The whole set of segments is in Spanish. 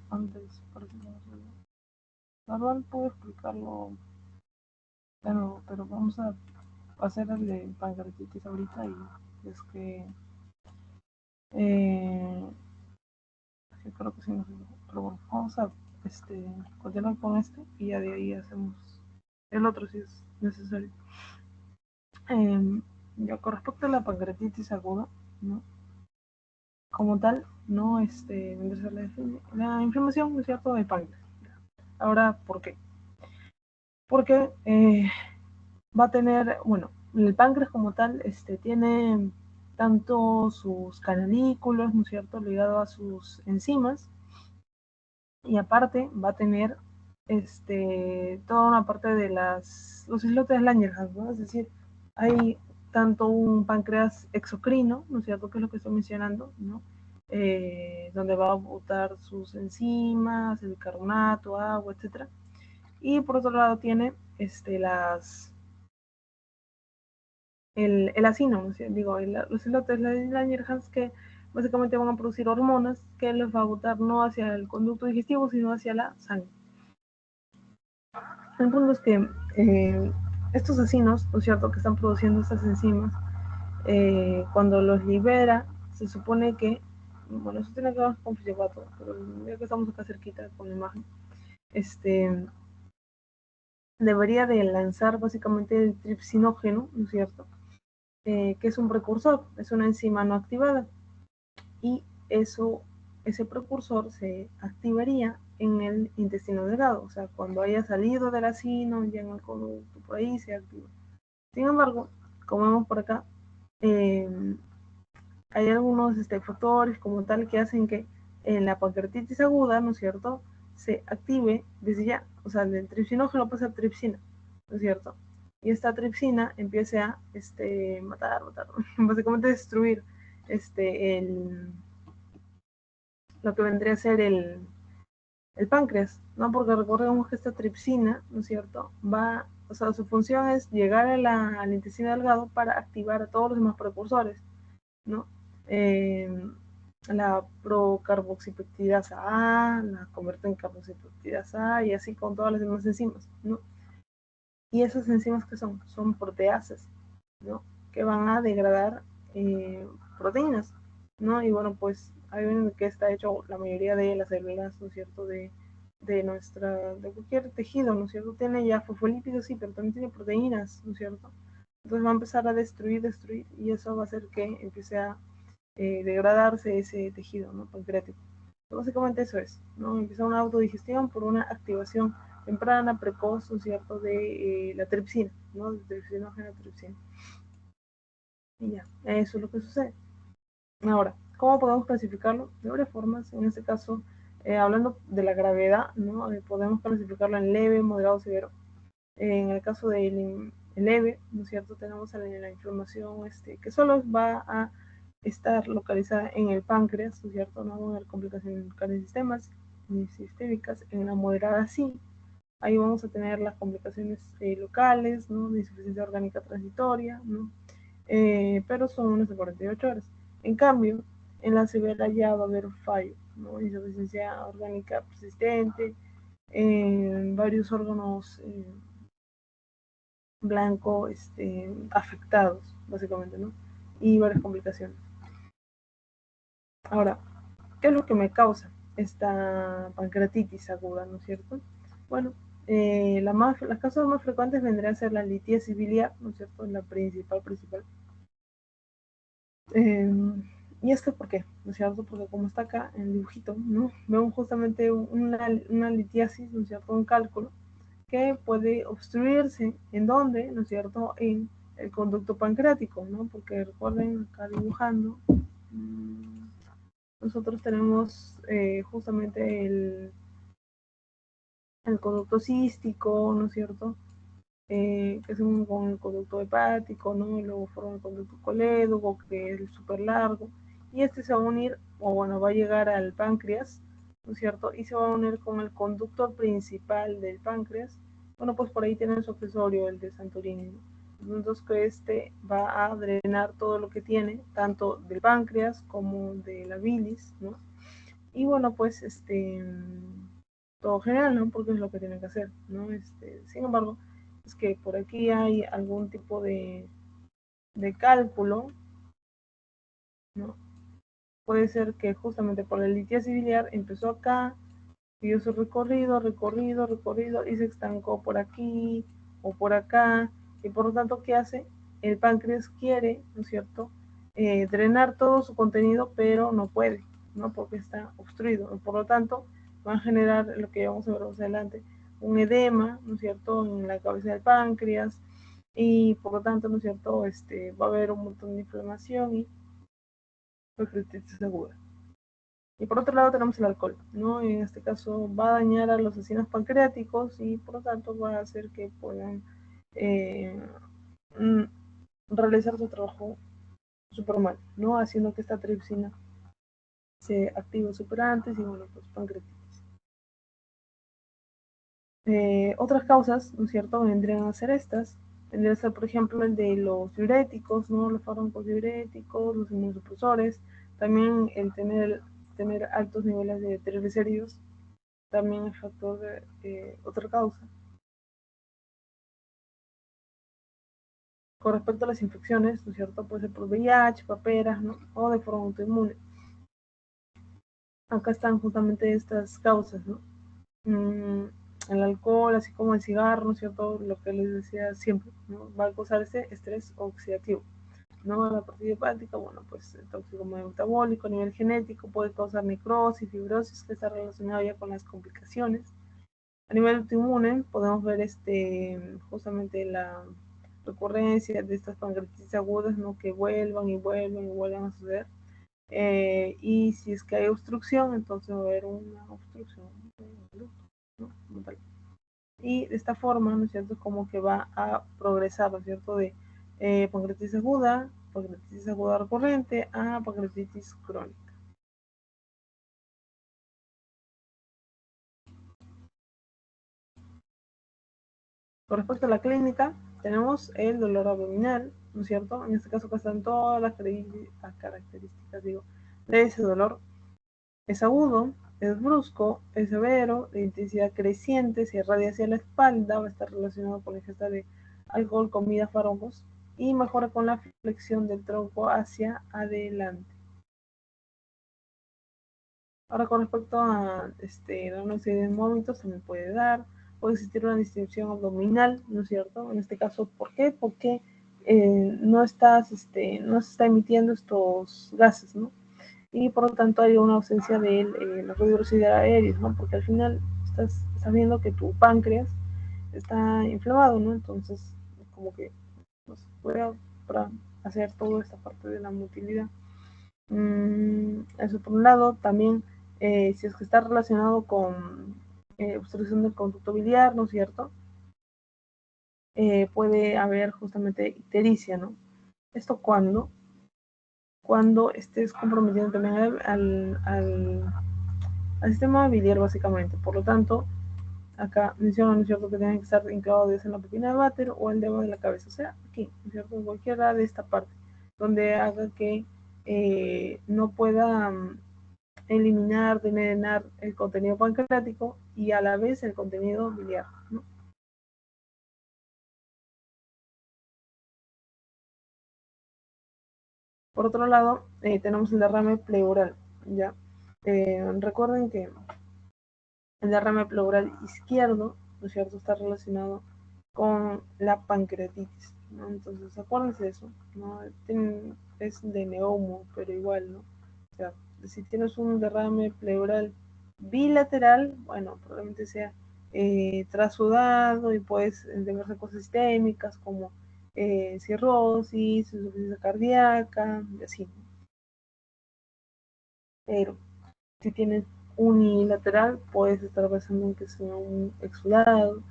antes, para que no se... La verdad puedo explicarlo de nuevo, pero vamos a hacer el de pancreatitis ahorita y es que creo que sí, no sé, pero bueno, vamos a continuar con este y ya de ahí hacemos el otro si es necesario. Ya con respecto a la pancreatitis aguda, ¿no? Como tal, no vendrá a la inflamación, ¿no es cierto?, del páncreas. Ahora, ¿por qué? Porque va a tener, bueno, el páncreas como tal tiene tanto sus canalículos, ¿no es cierto?, ligado a sus enzimas, y aparte va a tener toda una parte de los islotes de Langerhans, ¿no? Es decir, hay tanto un páncreas exocrino, ¿no es cierto?, que es lo que estoy mencionando, ¿no? Donde va a botar sus enzimas, el bicarbonato, agua, etcétera. Y por otro lado tiene el acino, ¿no? Digo, los islotes Langerhans que básicamente van a producir hormonas que les va a botar no hacia el conducto digestivo, sino hacia la sangre. El punto es que estos acinos, ¿no es cierto?, que están produciendo estas enzimas, cuando los libera, se supone que, bueno, eso tiene que ver con fisicopato, pero ya que estamos acá cerquita con la imagen, debería de lanzar básicamente el tripsinógeno, ¿no es cierto?, que es un precursor, es una enzima no activada, y ese precursor se activaría en el intestino delgado, o sea, cuando haya salido del acino, ya en el conducto, por ahí se activa. Sin embargo, como vemos por acá, hay algunos factores como tal que hacen que en la pancreatitis aguda, ¿no es cierto?, se active desde ya, o sea, del tripsinógeno pasa a tripsina, ¿no es cierto? Y esta tripsina empiece a matar, básicamente destruir lo que vendría a ser el páncreas, ¿no? Porque recordemos que esta tripsina, ¿no es cierto?, o sea, su función es llegar al intestino delgado para activar a todos los demás precursores, ¿no? La procarboxipeptidasa A, la convierte en carboxipeptidasa A y así con todas las demás enzimas, ¿no? Y esas enzimas que son proteasas, ¿no?, que van a degradar proteínas, ¿no? Y bueno, pues ahí ven que está hecho la mayoría de las células, ¿no es cierto?, de cualquier tejido, ¿no es cierto? Tiene ya fosfolípidos, sí, pero también tiene proteínas, ¿no es cierto? Entonces va a empezar a destruir, y eso va a hacer que empiece a degradarse ese tejido, ¿no?, pancreático. Básicamente eso es, ¿no? Empieza una autodigestión por una activación temprana, precoz, ¿no es cierto?, de la tripsina, ¿no? De tripsinógeno tripsina. Y ya, eso es lo que sucede. Ahora, ¿cómo podemos clasificarlo? De varias formas. En este caso, hablando de la gravedad, ¿no?, podemos clasificarlo en leve, moderado, severo. En el caso del leve, ¿no es cierto?, tenemos la inflamación que solo va a estar localizada en el páncreas, ¿no es cierto?, no va a haber complicaciones ni sistémicas. En la moderada sí, ahí vamos a tener las complicaciones locales, ¿no?, de insuficiencia orgánica transitoria, ¿no? Pero son unas de 48 horas. En cambio, en la severa ya va a haber fallo, ¿no?, insuficiencia orgánica persistente, en varios órganos blanco afectados, básicamente, ¿no? Y varias complicaciones. Ahora, ¿qué es lo que me causa esta pancreatitis aguda, ¿no es cierto? Bueno, las causas más frecuentes vendrían a ser la litiasis biliar, ¿no es cierto?, la principal. ¿Y esto por qué? ¿No es cierto? Porque como está acá en el dibujito, ¿no?, vemos justamente una litiasis, ¿no es cierto?, un cálculo que puede obstruirse, ¿en dónde?, ¿no es cierto?, en el conducto pancreático, ¿no? Porque recuerden, acá dibujando, nosotros tenemos justamente el conducto cístico, ¿no es cierto?, que es con el conducto hepático, ¿no?, y luego forma el conducto colédoco, que es súper largo, y se va a unir, o bueno, va a llegar al páncreas, ¿no es cierto?, y se va a unir con el conducto principal del páncreas. Bueno, pues por ahí tienen su accesorio, el de Santorini, ¿no? Entonces que va a drenar todo lo que tiene, tanto del páncreas como de la bilis, ¿no? Y bueno, pues todo genial, ¿no? Porque es lo que tienen que hacer, ¿no? Sin embargo, es que por aquí hay algún tipo de cálculo, ¿no? Puede ser que justamente por la litiasis biliar empezó acá, siguió su recorrido y se estancó por aquí o por acá, y por lo tanto, ¿qué hace? El páncreas quiere, ¿no es cierto?, drenar todo su contenido, pero no puede, ¿no? Porque está obstruido. Por lo tanto, va a generar lo que vamos a ver más adelante, un edema, ¿no es cierto?, en la cabeza del páncreas, y por lo tanto, ¿no es cierto?, va a haber un montón de inflamación y pancreatitis aguda. Y por otro lado tenemos el alcohol, ¿no? En este caso va a dañar a los vecinos pancreáticos y por lo tanto va a hacer que puedan eh, mm, realizar su trabajo súper mal, ¿no? Haciendo que esta tripsina se active súper antes y bueno, pues pancreatitis. Otras causas, ¿no es cierto?, vendrían a ser estas. Vendría a ser, por ejemplo, el de los diuréticos, ¿no? Los fármacos diuréticos, los inmunosupresores, también el tener altos niveles de triglicéridos también es factor de otra causa. Con respecto a las infecciones, ¿no es cierto? Puede ser por VIH, paperas, ¿no? O de forma autoinmune. Acá están justamente estas causas, ¿no? El alcohol, así como el cigarro, ¿no es cierto? Lo que les decía siempre, ¿no? Va a causar ese estrés oxidativo, ¿no? La partida hepática, bueno, pues el tóxico metabólico a nivel genético puede causar necrosis, fibrosis, que está relacionado ya con las complicaciones. A nivel autoinmune podemos ver justamente la recurrencia de estas pancreatitis agudas, ¿no? Que vuelvan y vuelvan y vuelvan a suceder. Y si es que hay obstrucción, entonces va a haber una obstrucción, ¿no? Y de esta forma, ¿no es cierto?, como que va a progresar, ¿no es cierto?, de pancreatitis aguda recurrente a pancreatitis crónica. Con respecto a la clínica, tenemos el dolor abdominal, ¿no es cierto? En este caso, acá están todas las características, digo, de ese dolor. Es agudo, es brusco, es severo, de intensidad creciente, se irradia hacia la espalda, va a estar relacionado con la ingesta de alcohol, comida, fármacos, y mejora con la flexión del tronco hacia adelante. Ahora, con respecto a la anoxia de vómitos, se me puede existir una distensión abdominal, ¿no es cierto? En este caso, ¿por qué? Porque no no se está emitiendo estos gases, ¿no? Y por lo tanto hay una ausencia de la rigurosidad aérea, ¿no? Porque al final estás viendo que tu páncreas está inflamado, ¿no? Entonces, como que pues, para hacer toda esta parte de la motilidad. Eso por un lado, también si es que está relacionado con obstrucción del conducto biliar, ¿no es cierto? Puede haber justamente ictericia, ¿no? Esto cuando estés comprometiendo también al sistema biliar básicamente. Por lo tanto, acá mencionan, ¿no es cierto?, que tienen que estar enclavados en la pupila de váter o el dedo de la cabeza, o sea, aquí, ¿no es cierto?, en cualquiera de esta parte, donde haga que no pueda eliminar, drenar el contenido pancreático y a la vez el contenido biliar, ¿no? Por otro lado, tenemos el derrame pleural, ¿ya? Recuerden que el derrame pleural izquierdo, ¿no es cierto?, está relacionado con la pancreatitis, ¿no? Entonces, acuérdense de eso, ¿no? Es de neumo, pero igual, ¿no? O sea, si tienes un derrame pleural bilateral, bueno, probablemente sea trasudado y puedes deberse cosas sistémicas como cirrosis, insuficiencia cardíaca, y así. Pero si tienes unilateral, puedes estar pensando en que sea un exudado.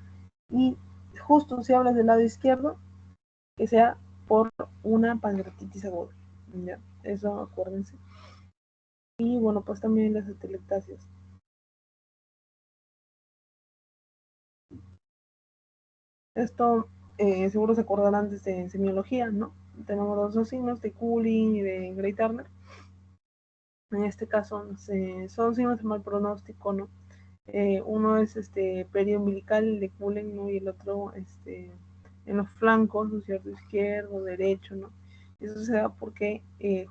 Y justo si hablas del lado izquierdo, que sea por una pancreatitis aguda. ¿Ya? Eso acuérdense. Y bueno, pues también las atelectasias. Esto seguro se acordarán desde semiología, ¿no? Tenemos los dos signos de Cooling y de Gray-Turner. En este caso son signos de mal pronóstico, ¿no? Uno es perio umbilical, el de Cullen, ¿no? Y el otro en los flancos, ¿no es cierto? Izquierdo, derecho, ¿no? Y eso se da porque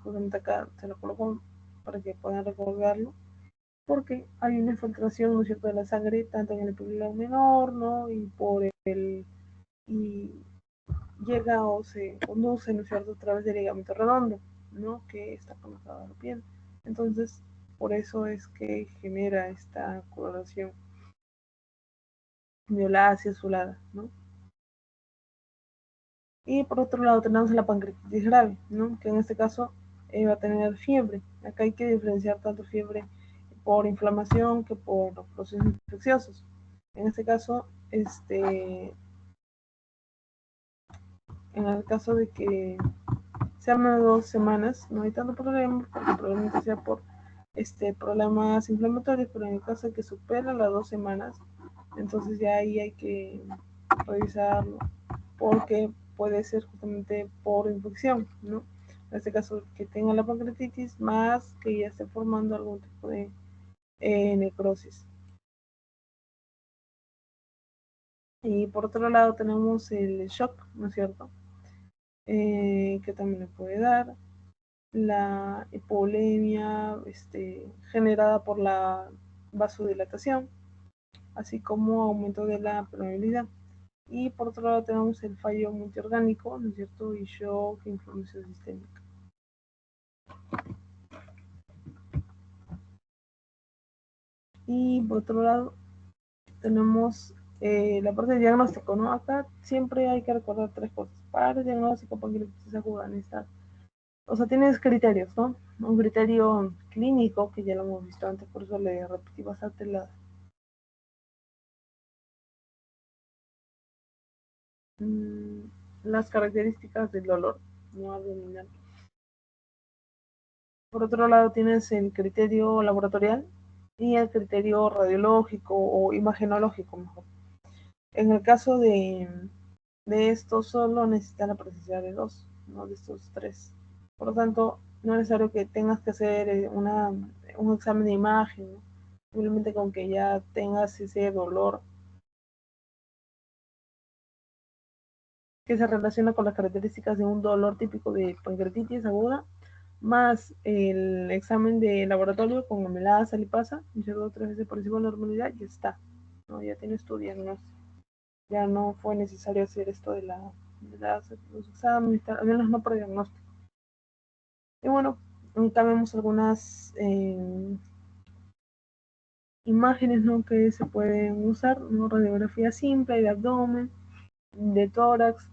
justamente acá se lo coloco para que puedan recordarlo, porque hay una infiltración, ¿no es cierto?, de la sangre tanto en el epiglotis menor, ¿no? Y llega o se conduce, ¿no es cierto?, a través del ligamento redondo, ¿no?, que está conectado a la piel. Entonces, por eso es que genera esta coloración violácea, azulada, ¿no? Y por otro lado tenemos la pancreatitis grave, ¿no?, que en este caso va a tener fiebre. Acá hay que diferenciar tanto fiebre por inflamación que por procesos infecciosos. En este caso, en el caso de que sean unas 2 semanas, no hay tanto problema, porque probablemente sea por problemas inflamatorios, pero en el caso de que supera las 2 semanas, entonces ya ahí hay que revisarlo, porque puede ser justamente por infección, ¿no? En este caso, que tenga la pancreatitis, más que ya esté formando algún tipo de necrosis. Y por otro lado tenemos el shock, ¿no es cierto? Que también le puede dar la hipovolemia generada por la vasodilatación, así como aumento de la permeabilidad. Y por otro lado tenemos el fallo multiorgánico, ¿no es cierto? Y shock, inflamación sistémica. Y por otro lado tenemos la parte de diagnóstico, ¿no? Acá siempre hay que recordar 3 cosas. Para el diagnóstico, para que se acudan estar. O sea, tienes criterios, ¿no? Un criterio clínico, que ya lo hemos visto antes, por eso le repetí bastante las características del dolor no abdominal. Por otro lado, tienes el criterio laboratorial y el criterio radiológico o imagenológico, mejor. En el caso de esto, solo necesitan la presencia de 2, no de estos 3. Por lo tanto, no es necesario que tengas que hacer un examen de imagen, ¿no? Simplemente con que ya tengas ese dolor que se relaciona con las características de un dolor típico de pancreatitis aguda, más el examen de laboratorio con amilasa, lipasa, insertado 3 veces por encima de la normalidad, ya está, ¿no? Ya tienes tu diagnóstico. Ya no fue necesario hacer esto los exámenes, al menos no por diagnóstico. Y bueno, también vemos algunas imágenes, ¿no?, que se pueden usar, ¿no? Radiografía simple de abdomen, de tórax,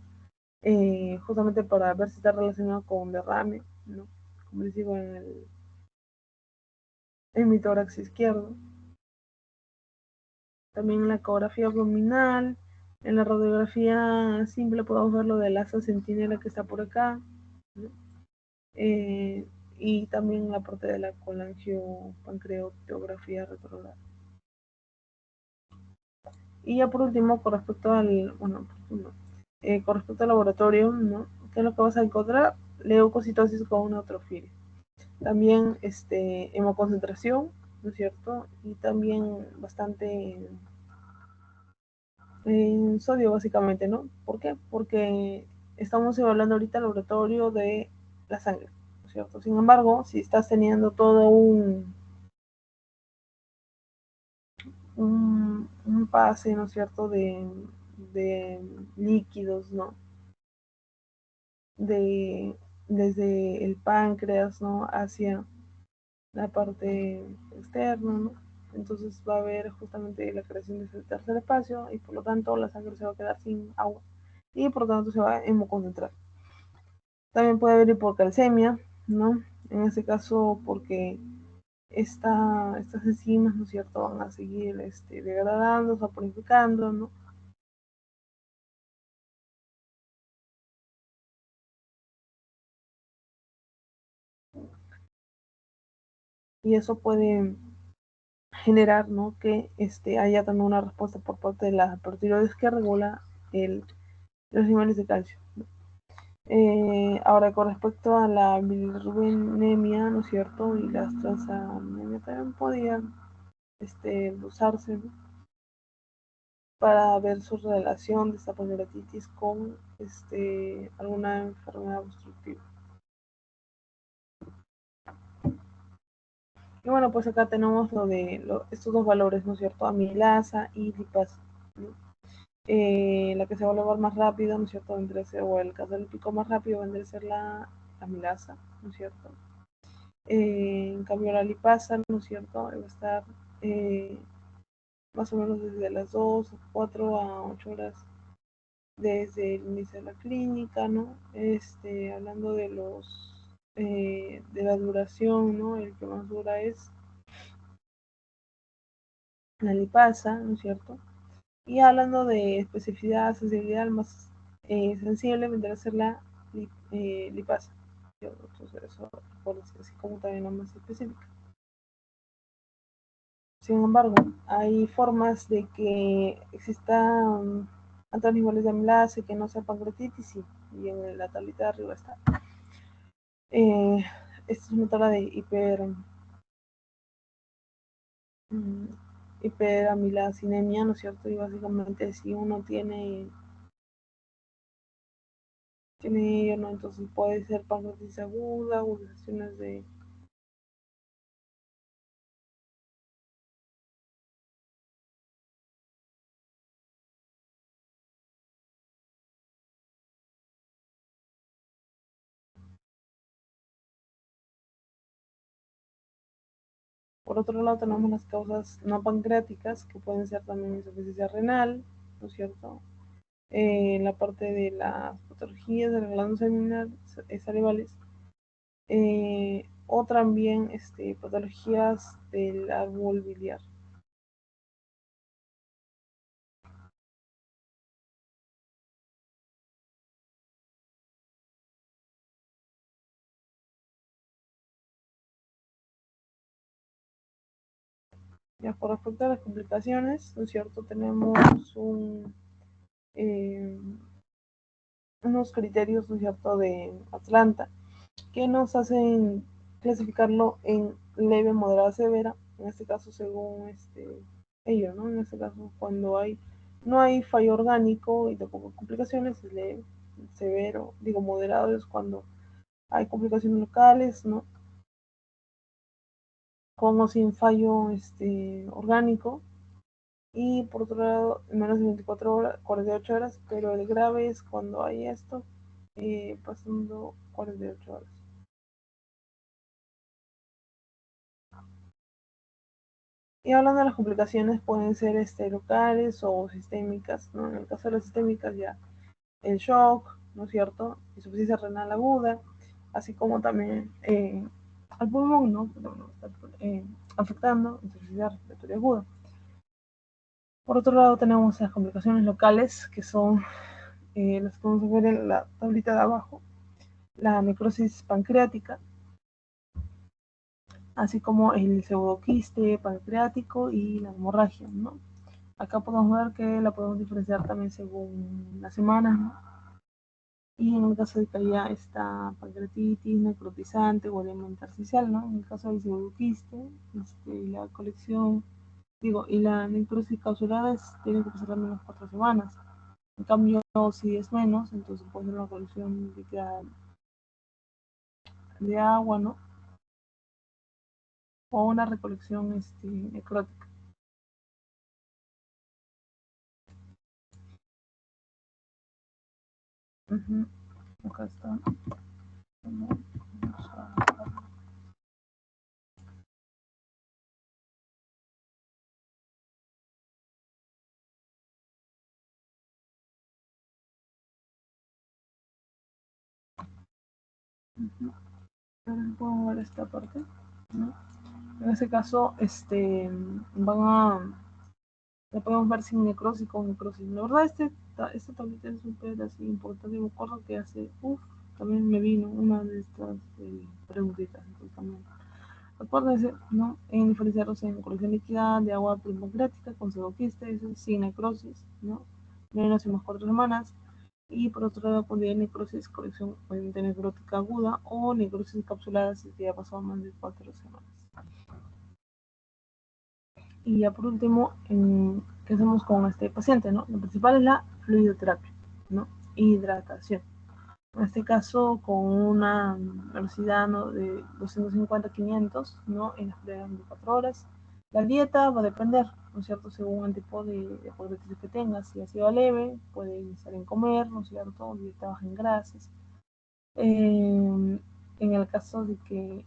justamente para ver si está relacionado con un derrame, ¿no? Como les digo, en mi tórax izquierdo. También en la ecografía abdominal, en la radiografía simple podemos ver lo del asa centinela que está por acá, ¿no? Y también la parte de la colangiopancreatografía retrograda. Y ya por último, con respecto con respecto al laboratorio, ¿no?, ¿qué es lo que vas a encontrar? Leucocitosis con neutrofilia. También hemoconcentración, ¿no es cierto? Y también bastante sodio, básicamente, ¿no? ¿Por qué? Porque estamos evaluando ahorita el laboratorio de la sangre, ¿no es cierto? Sin embargo, si estás teniendo todo un pase, ¿no es cierto?, de líquidos, ¿no? De, desde el páncreas, ¿no?, hacia la parte externa, ¿no? Entonces va a haber justamente la creación de ese tercer espacio y por lo tanto la sangre se va a quedar sin agua y por lo tanto se va a hemoconcentrar. También puede haber hipocalcemia, ¿no? En este caso porque estas enzimas, ¿no es cierto?, van a seguir degradando, saponificando, ¿no? Y eso puede generar, ¿no?, que haya también una respuesta por parte de la hipotiroides que regula los niveles de calcio, ¿no? Ahora, con respecto a la bilirrubinemia, ¿no es cierto? Y las transaminemias también podían usarse, ¿no? Para ver su relación de esta pancreatitis con alguna enfermedad obstructiva. Y bueno, pues acá tenemos estos dos valores, ¿no es cierto? Amilasa y lipasa, ¿no? La que se va a elevar más rápido, ¿no es cierto? Vendría a ser, o el caso del pico más rápido vendría a ser la amilasa, ¿no es cierto? En cambio la lipasa, ¿no es cierto? Va a estar eh, más o menos desde las 2, 4 a 8 horas desde el inicio de la clínica, ¿no? Hablando de la duración, ¿no? El que más dura es la lipasa, ¿no es cierto? Y hablando de especificidad, sensibilidad, más sensible vendrá a ser la lipasa. Entonces, eso por decir así como también la más específica. Sin embargo, hay formas de que existan altos niveles de amilasa y que no sea pancreatitis, y en la tablita de arriba está. Esta es una tabla de mm, hiperamilasinemia, ¿no es cierto? Y básicamente si uno tiene ello, ¿no? Entonces puede ser pancreatitis aguda, agudizaciones de... Por otro lado tenemos las causas no pancreáticas, que pueden ser también insuficiencia renal, ¿no es cierto? La parte de las patologías de las glándulas salivales, o también patologías del árbol biliar. Ya por respecto a las complicaciones, ¿no es cierto? Tenemos eh, unos criterios, ¿no es cierto?, de Atlanta, que nos hacen clasificarlo en leve, moderada, severa, en este caso según ello, ¿no? En este caso, cuando no hay fallo orgánico y tampoco complicaciones, es leve. Severo, digo moderado, es cuando hay complicaciones locales, ¿no? Con o sin fallo orgánico. Y por otro lado, menos de 24 horas, 48 horas, pero el grave es cuando hay esto, pasando 48 horas. Y hablando de las complicaciones, pueden ser locales o sistémicas, ¿no? En el caso de las sistémicas, ya el shock, ¿no es cierto? Insuficiencia renal aguda, así como también al pulmón, ¿no? Está afectando insuficiencia respiratoria aguda. Por otro lado, tenemos las complicaciones locales, que son las que vamos a ver en la tablita de abajo, la necrosis pancreática, así como el pseudoquiste pancreático y la hemorragia, ¿no? Acá podemos ver que la podemos diferenciar también según las semanas, ¿no? Y en el caso de que haya esta pancreatitis necrotizante o edema intersticial, ¿no? En el caso del pseudoquiste, la colección, digo, y la necrosis causulares tiene que pasar al menos 4 semanas. En cambio, si es menos, entonces puede ser una colección líquida de agua, ¿no? O una recolección necrótica. Uh-huh. Acá está. Uh-huh. Ahora podemos ver esta parte, ¿no? En ese caso, la podemos ver sin necrosis y con necrosis. La verdad, esta tablita es súper así importante. Me acuerdo que también me vino una de estas preguntitas. Entonces también, acuérdense, ¿no? En diferenciarlos en colección líquida de agua pancreática con pseudoquiste, eso sin necrosis, ¿no? Menos y más 4 semanas. y por otro lado pondría necrosis, colección obviamente necrótica aguda o necrosis encapsulada si ya ha pasado más de 4 semanas. Y ya por último, ¿qué hacemos con este paciente? ¿No? Lo principal es la fluidoterapia, ¿no? Hidratación. En este caso, con una velocidad, ¿no?, de 250 a 500, ¿no?, en las primeras 24 horas. La dieta va a depender, ¿no es cierto?, según el tipo de pancreatitis que tengas. Si ha sido leve, puede iniciar en comer, ¿no es cierto?, dieta baja en grasas. En el caso de que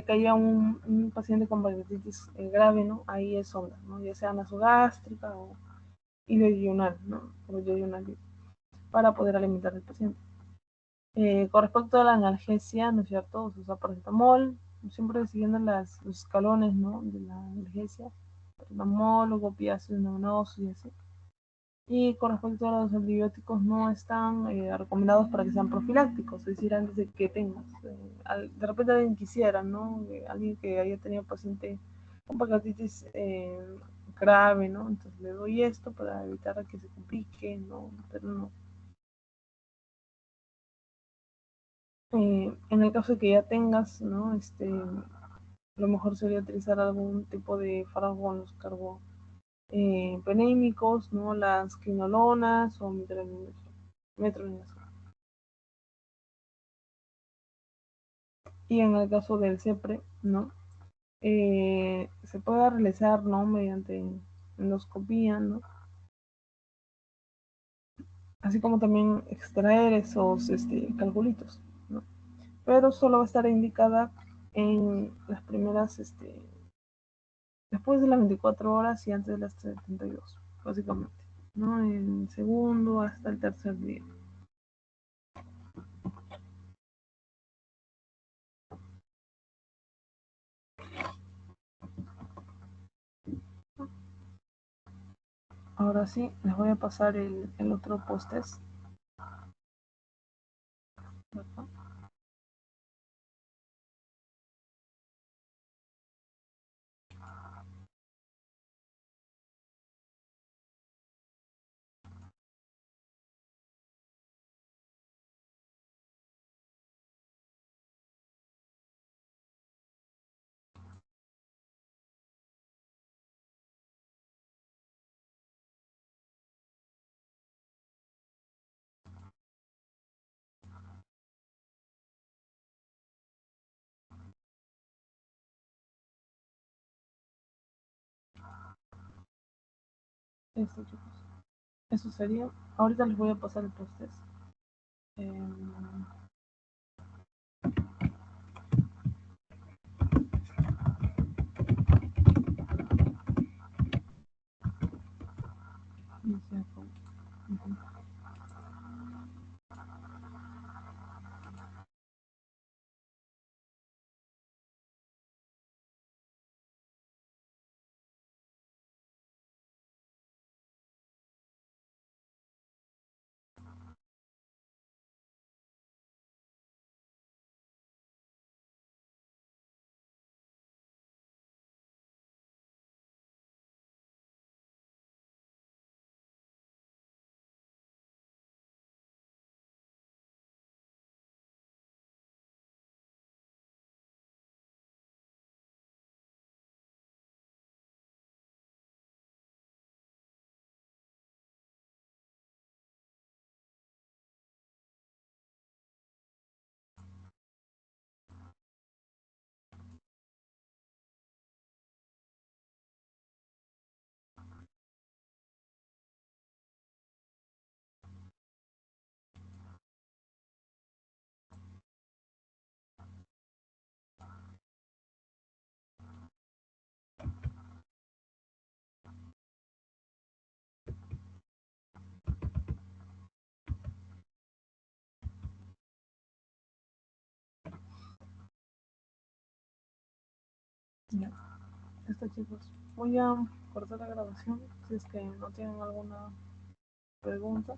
haya un paciente con pancreatitis grave, ¿no?, ahí es sonda, ¿no?, ya sea nasogástrica o ileoyunal, ¿no?, para poder alimentar al paciente. Con respecto a la analgesia, ¿no es cierto? Se usa paracetamol, siempre siguiendo los escalones, ¿no?, de la analgesia, paracetamol, opiáceos, neuminosos y así. Y con respecto a los antibióticos, no están recomendados para que sean profilácticos, es decir, antes de que tengas. De repente alguien quisiera, ¿no? Alguien que haya tenido paciente con pancreatitis grave, ¿no? Entonces le doy esto para evitar que se complique, ¿no? Pero no. En el caso de que ya tengas, ¿no? Lo mejor sería utilizar algún tipo de fármacos carbopenémicos, ¿no? Las quinolonas o metronidazol. Y en el caso del CEPRE, ¿no? Se puede realizar, ¿no?, mediante endoscopía, ¿no?, así como también extraer esos calculitos, ¿no? Pero solo va a estar indicada en las primeras, después de las 24 horas y antes de las 72, básicamente, ¿no? En segundo hasta el tercer día. Ahora sí, les voy a pasar el otro post-test. Esto, chicos. Eso sería. Ahorita les voy a pasar el post-test. Eh, Ya, listo, chicos. Voy a cortar la grabación si es que no tienen alguna pregunta.